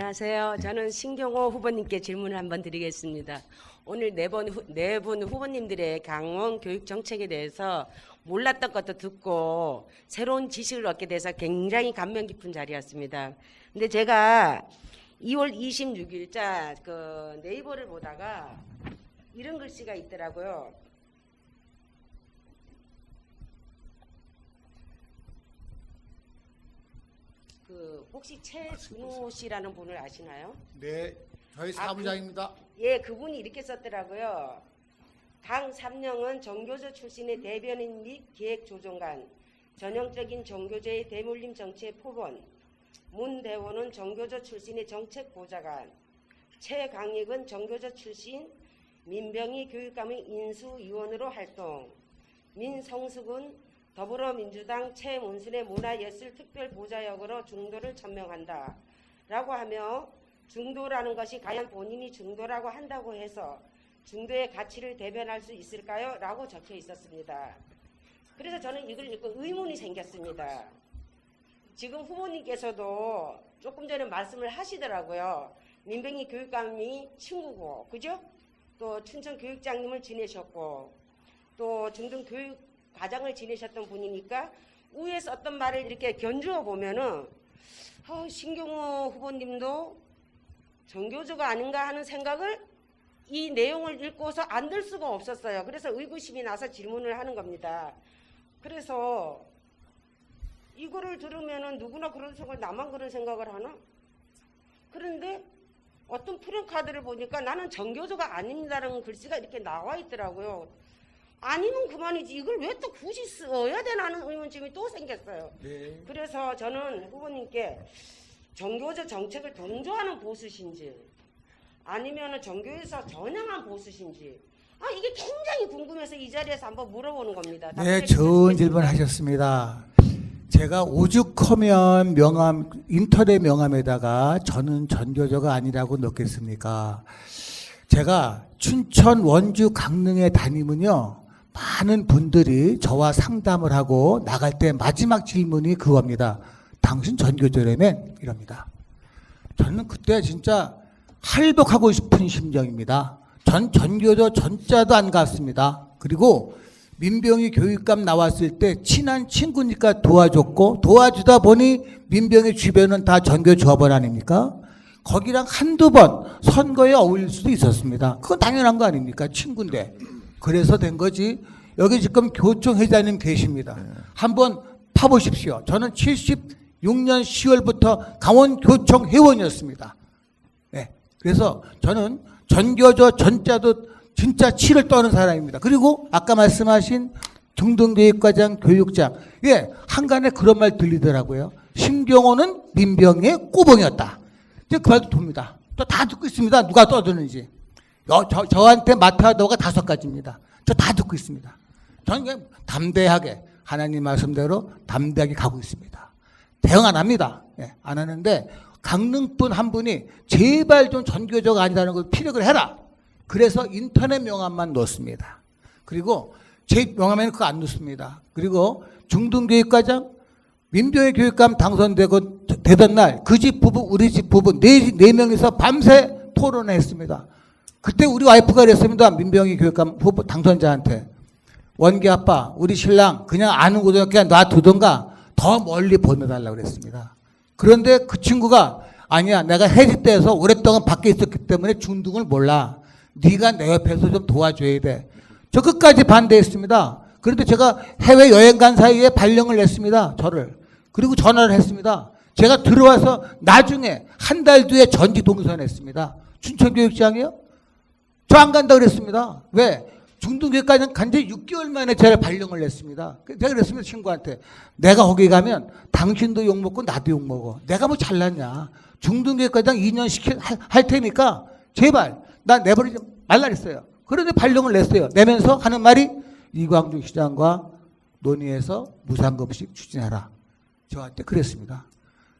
안녕하세요. 저는 신경호 후보님께 질문을 한번 드리겠습니다. 오늘 네 분 후보님들의 강원 교육 정책에 대해서 몰랐던 것도 듣고 새로운 지식을 얻게 돼서 굉장히 감명 깊은 자리였습니다. 근데 제가 2월 26일자 그 네이버를 보다가 이런 글씨가 있더라고요. 그 혹시 최준호 씨라는 분을 아시나요? 네, 저희 사무장입니다. 예, 그분이 이렇게 썼더라고요. 당 3년은 정교조 출신의 대변인 및 기획조정관, 전형적인 정교조의 대물림 정치의 표본, 문대원은 정교조 출신의 정책보좌관, 최강익은 정교조 출신 민병희 교육감의 인수위원으로 활동, 민성숙은 더불어민주당 최문순의 문화예술특별보좌역으로 중도를 천명한다 라고 하며 중도라는 것이 과연 본인이 중도라고 한다고 해서 중도의 가치를 대변할 수 있을까요? 라고 적혀 있었습니다. 그래서 저는 이걸 읽고 의문이 생겼습니다. 지금 후보님께서도 조금 전에 말씀을 하시더라고요. 민병희 교육감이 친구고, 그죠? 또 춘천교육장님을 지내셨고, 또 중등교육 과장을 지내셨던 분이니까 위에서 어떤 말을 이렇게 견주어 보면은 신경호 후보님도 정교조가 아닌가 하는 생각을 이 내용을 읽고서 안 들 수가 없었어요. 그래서 의구심이 나서 질문을 하는 겁니다. 그래서 이거를 들으면은 누구나 그런 생각을, 나만 그런 생각을 하나? 그런데 어떤 프랭카드를 보니까 나는 정교조가 아닙니다라는 글씨가 이렇게 나와 있더라고요. 아니면 그만이지 이걸 왜 또 굳이 써야 되나 하는 의문점이 또 생겼어요. 네. 그래서 저는 후보님께 정교조 정책을 동조하는 보수신지 아니면 정교에서 전향한 보수신지 이게 굉장히 궁금해서 이 자리에서 한번 물어보는 겁니다. 네, 좋은 질문 하셨습니다. 제가 오죽하면 명함, 인터넷 명함에다가 저는 전교조가 아니라고 넣겠습니까? 제가 춘천, 원주, 강릉에 다니면요, 많은 분들이 저와 상담을 하고 나갈 때 마지막 질문이 그겁니다. 당신 전교조라면? 이럽니다. 저는 그때 진짜 할복하고 싶은 심정입니다. 전교조 전자도 안 갔습니다. 그리고 민병희 교육감 나왔을 때 친한 친구니까 도와줬고, 도와주다 보니 민병희 주변은 다 전교 조합원 아닙니까? 거기랑 한두 번 선거에 어울릴 수도 있었습니다. 그건 당연한 거 아닙니까? 친구인데. 그래서 된 거지. 여기 지금 교총 회장님 계십니다. 한번 파보십시오. 저는 76년 10월부터 강원교총 회원이었습니다. 네. 그래서 저는 전교조 전자도 진짜 치를 떠는 사람입니다. 그리고 아까 말씀하신 중등교육과장, 교육장. 예, 한간에 그런 말 들리더라고요. 신경호는 민병희의 꼬봉이었다. 이제 그 말도 돕니다. 또 다 듣고 있습니다. 누가 떠드는지. 저한테 맡아도가 5가지입니다. 저 다 듣고 있습니다. 저는 그냥 담대하게 하나님 말씀대로 담대하게 가고 있습니다. 대응 안 합니다. 예, 안 하는데 강릉분 한 분이 제발 좀 전교조가 아니라는 걸 피력을 해라. 그래서 인터넷 명함만 넣습니다. 그리고 제 명함에는 그거 안 넣습니다. 그리고 중등교육과장, 민병희 교육감 당선되고 되던 날 그 집 부부, 우리 집 부부 네 명이서 밤새 토론을 했습니다. 그때 우리 와이프가 그랬습니다. 민병희 교육감 후보 당선자한테. 원기 아빠, 우리 신랑 그냥 아는 고등학교 놔두던가 더 멀리 보내달라고 그랬습니다. 그런데 그 친구가 아니야, 내가 해직돼서 오랫동안 밖에 있었기 때문에 중등을 몰라. 네가 내 옆에서 좀 도와줘야 돼. 저 끝까지 반대했습니다. 그런데 제가 해외여행 간 사이에 발령을 냈습니다. 저를. 그리고 전화를 했습니다. 제가 들어와서 나중에 한 달 뒤에 전지 동선했습니다. 춘천교육장이요? 저 안 간다 그랬습니다. 왜? 중등교육까지는 간지 6개월 만에 제가 발령을 냈습니다. 제가 그랬습니다. 친구한테. 내가 거기 가면 당신도 욕먹고 나도 욕먹어. 내가 뭐 잘났냐. 중등교육과장 2년 할 테니까 제발 나 내버리지 말라 그랬어요. 그런데 발령을 냈어요. 내면서 하는 말이 이광주 시장과 논의해서 무상급식 추진하라. 저한테 그랬습니다.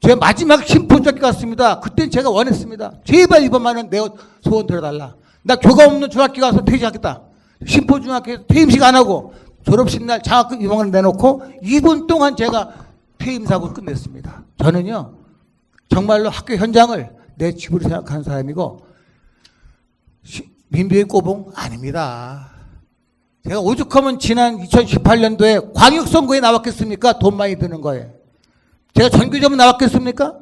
제 마지막 심포적이 갔습니다. 그때 제가 원했습니다. 제발 이번만은 내 소원 들어달라. 나 교감 없는 중학교 가서 퇴직하겠다. 심포중학교에서 퇴임식 안 하고 졸업식 날 장학금 2만원 내놓고 2분 동안 제가 퇴임사고를 끝냈습니다. 저는요 정말로 학교 현장을 내 집으로 생각하는 사람이고 민주의 꼬봉 아닙니다. 제가 오죽하면 지난 2018년도에 광역선거에 나왔겠습니까? 돈 많이 드는 거에. 제가 전교조만 나왔겠습니까?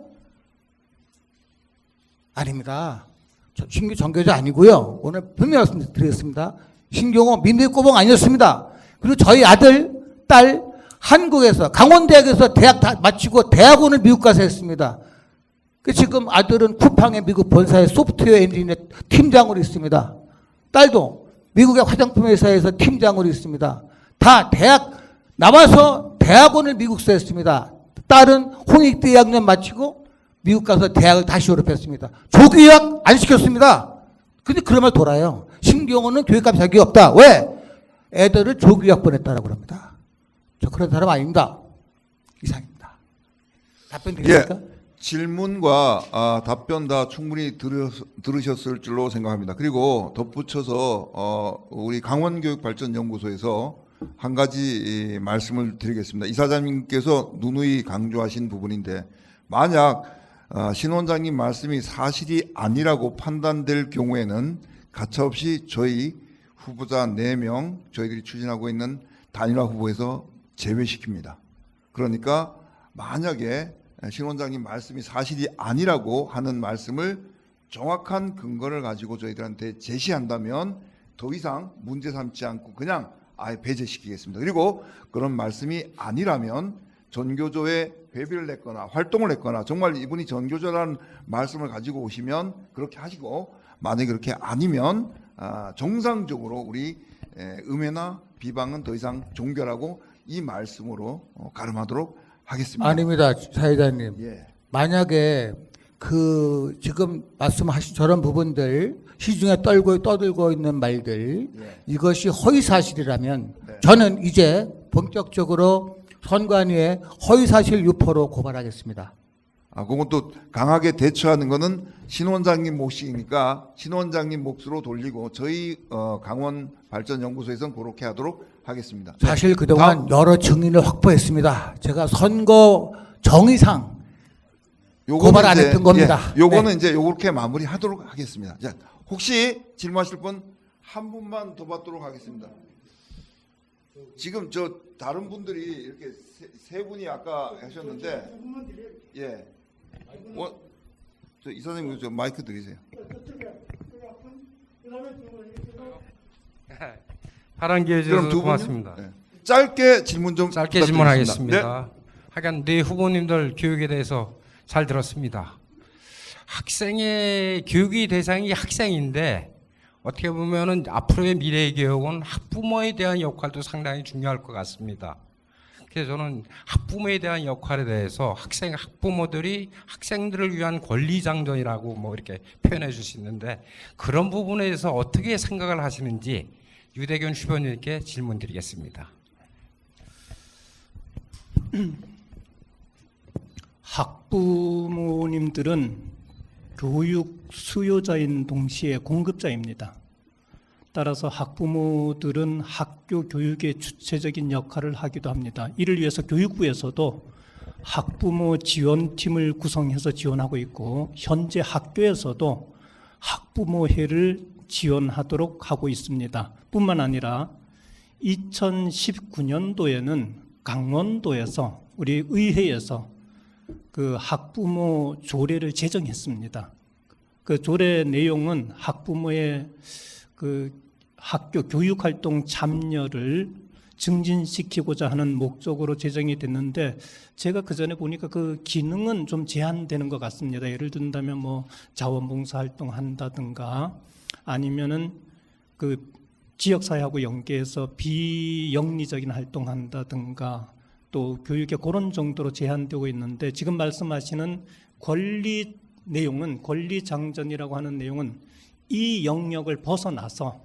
아닙니다. 신규 전교조 아니고요. 오늘 분명히 말씀드리겠습니다. 신경호 민주의 꼬봉 아니었습니다. 그리고 저희 아들, 딸 한국에서 강원대학에서 대학 다 마치고 대학원을 미국 가서 했습니다. 지금 아들은 쿠팡의 미국 본사의 소프트웨어 엔지니어 팀장으로 있습니다. 딸도 미국의 화장품 회사에서 팀장으로 있습니다. 다 대학 나와서 대학원을 미국에서 했습니다. 딸은 홍익대 2학년 마치고 미국 가서 대학을 다시 졸업했습니다. 조기 유학 안 시켰습니다. 근데 그러면 돌아요. 신경호는 교육감 자격이 없다. 왜? 애들을 조기 유학 보냈다라고 합니다. 저 그런 사람 아닙니다. 이상입니다. 답변 드립니까? 예, 질문과 답변 다 충분히 들으셨을 줄로 생각합니다. 그리고 덧붙여서 우리 강원교육발전연구소에서 한 가지 말씀을 드리겠습니다. 이사장님께서 누누이 강조하신 부분인데, 만약 신 원장님 말씀이 사실이 아니라고 판단될 경우에는 가차없이 저희 후보자 4명 저희들이 추진하고 있는 단일화 후보에서 제외시킵니다. 그러니까 만약에 신 원장님 말씀이 사실이 아니라고 하는 말씀을 정확한 근거를 가지고 저희들한테 제시한다면 더 이상 문제 삼지 않고 그냥 아예 배제시키겠습니다. 그리고 그런 말씀이 아니라면 전교조에 회비를 냈거나 활동을 했거나 정말 이분이 전교조라는 말씀을 가지고 오시면 그렇게 하시고, 만약에 그렇게 아니면 정상적으로 우리 음해나 비방은 더 이상 종결하고 이 말씀으로 가름하도록 하겠습니다. 아닙니다, 사회자님. 예. 만약에 그 지금 말씀하신 저런 부분들 시중에 떠들고 있는 말들 예. 이것이 허위 사실이라면 네. 저는 이제 본격적으로 선관위에 허위 사실 유포로 고발하겠습니다. 그건 또 강하게 대처하는 거는 신 원장님 몫이니까 신 원장님 몫으로 돌리고 저희 강원 발전연구소에서는 그렇게 하도록 하겠습니다. 사실 그동안 여러 증인을 확보했습니다. 제가 선거 정의상 고발 안 했던 겁니다. 예, 요거는 이제 요렇게 마무리하도록 하겠습니다. 자, 혹시 질문하실 분 한 분만 더 받도록 하겠습니다. 지금 저 다른 분들이 이렇게 세 분이 아까 하셨는데, 예, 저 이사장님 저 마이크 드리세요. 파란 기회 그럼 주셔서 두 고맙습니다. 분요? 네. 짧게 질문 좀 짧게 부탁드리겠습니다. 질문하겠습니다. 하여간 네 후보님들 교육에 대해서 잘 들었습니다. 학생의 교육의 대상이 학생인데 어떻게 보면은 앞으로의 미래의 교육은 학부모에 대한 역할도 상당히 중요할 것 같습니다. 그래서 저는 학부모에 대한 역할에 대해서 학부모들이 학생들을 위한 권리장전이라고 뭐 이렇게 표현해 줄 수 있는데, 그런 부분에 대해서 어떻게 생각을 하시는지 유대균 후보님께 질문드리겠습니다. 학부모님들은 교육 수요자인 동시에 공급자입니다. 따라서 학부모들은 학교 교육의 주체적인 역할을 하기도 합니다. 이를 위해서 교육부에서도 학부모 지원팀을 구성해서 지원하고 있고, 현재 학교에서도 학부모회를 지원하도록 하고 있습니다. 뿐만 아니라 2019년도에는 강원도에서 우리 의회에서 그 학부모 조례를 제정했습니다. 그 조례 내용은 학부모의 그 학교 교육활동 참여를 증진시키고자 하는 목적으로 제정이 됐는데, 제가 그 전에 보니까 그 기능은 좀 제한되는 것 같습니다. 예를 든다면 뭐 자원봉사 활동한다든가 아니면은 그 지역사회하고 연계해서 비영리적인 활동한다든가 또 교육에 그런 정도로 제한되고 있는데, 지금 말씀하시는 권리 내용은, 권리장전이라고 하는 내용은 이 영역을 벗어나서,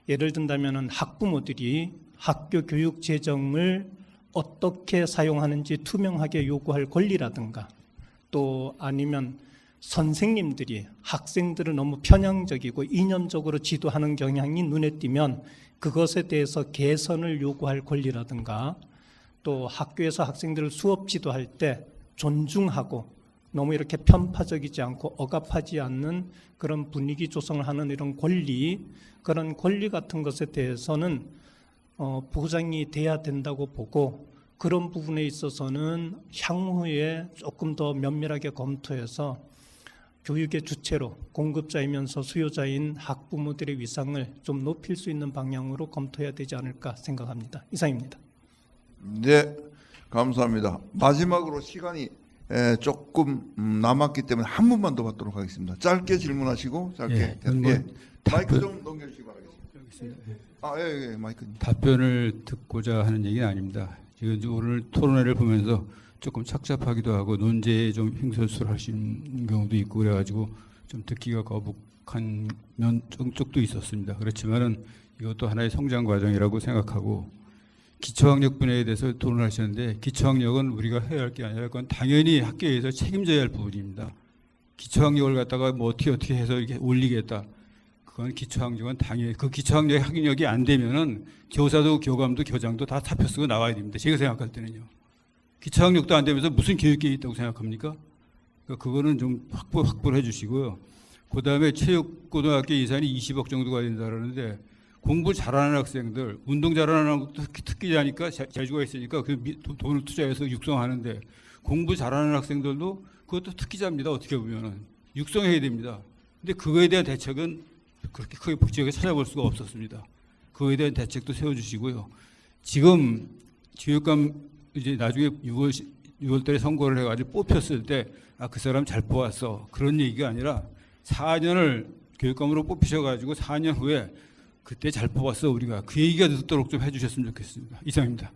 예를 든다면 학부모들이 학교 교육 재정을 어떻게 사용하는지 투명하게 요구할 권리라든가, 또 아니면 선생님들이 학생들을 너무 편향적이고 이념적으로 지도하는 경향이 눈에 띄면 그것에 대해서 개선을 요구할 권리라든가, 또 학교에서 학생들을 수업 지도할 때 존중하고 너무 이렇게 편파적이지 않고 억압하지 않는 그런 분위기 조성을 하는 이런 권리, 그런 권리 같은 것에 대해서는 보장이 돼야 된다고 보고, 그런 부분에 있어서는 향후에 조금 더 면밀하게 검토해서 교육의 주체로 공급자이면서 수요자인 학부모들의 위상을 좀 높일 수 있는 방향으로 검토해야 되지 않을까 생각합니다. 이상입니다. 네, 감사합니다. 마지막으로 시간이 조금 남았기 때문에 한 분만 더 받도록 하겠습니다. 짧게 질문하시고 짧게. 예, 그건 뭐 마이크 답변- 좀 넘겨주시기 바라겠습니다. 예, 마이크. 답변을 듣고자 하는 얘기는 아닙니다. 지금 오늘 토론회를 보면서 조금 착잡하기도 하고 논제에 좀 횡설수설 하시는 경우도 있고 그래가지고 좀 듣기가 거북한 쪽도 있었습니다. 그렇지만은 이것도 하나의 성장 과정이라고 생각하고, 기초학력 분야에 대해서 토론을 하셨는데, 기초학력은 우리가 해야 할 게 아니라 그건 당연히 학교에서 책임져야 할 부분입니다. 기초학력을 갖다가 뭐 어떻게 해서 이렇게 올리겠다. 그건 기초학력은 당연히, 그 기초학력 학력이 안 되면은 교사도 교감도 교장도 다 사표 쓰고 나와야 됩니다. 제가 생각할 때는요. 기초학력도 안 되면서 무슨 교육계획이 있다고 생각합니까? 그러니까 그거는 좀 확보를 해주시고요. 그 다음에 체육고등학교 예산이 20억 정도가 된다 그러는데, 공부 잘하는 학생들, 운동 잘하는 학생들 특기자니까 재주가 있으니까 그 돈을 투자해서 육성하는데, 공부 잘하는 학생들도 그것도 특기자입니다. 어떻게 보면은 육성해야 됩니다. 근데 그거에 대한 대책은 그렇게 크게 복지하게 찾아볼 수가 없었습니다. 그거에 대한 대책도 세워주시고요. 지금 교육감 이제 나중에 6월달에 선거를 해가지고 뽑혔을 때, 아, 그 사람 잘 뽑았어, 그런 얘기가 아니라 4년을 교육감으로 뽑히셔가지고 4년 후에 그때 잘 뽑았어 우리가, 그 얘기가 듣도록 좀 해주셨으면 좋겠습니다. 이상입니다.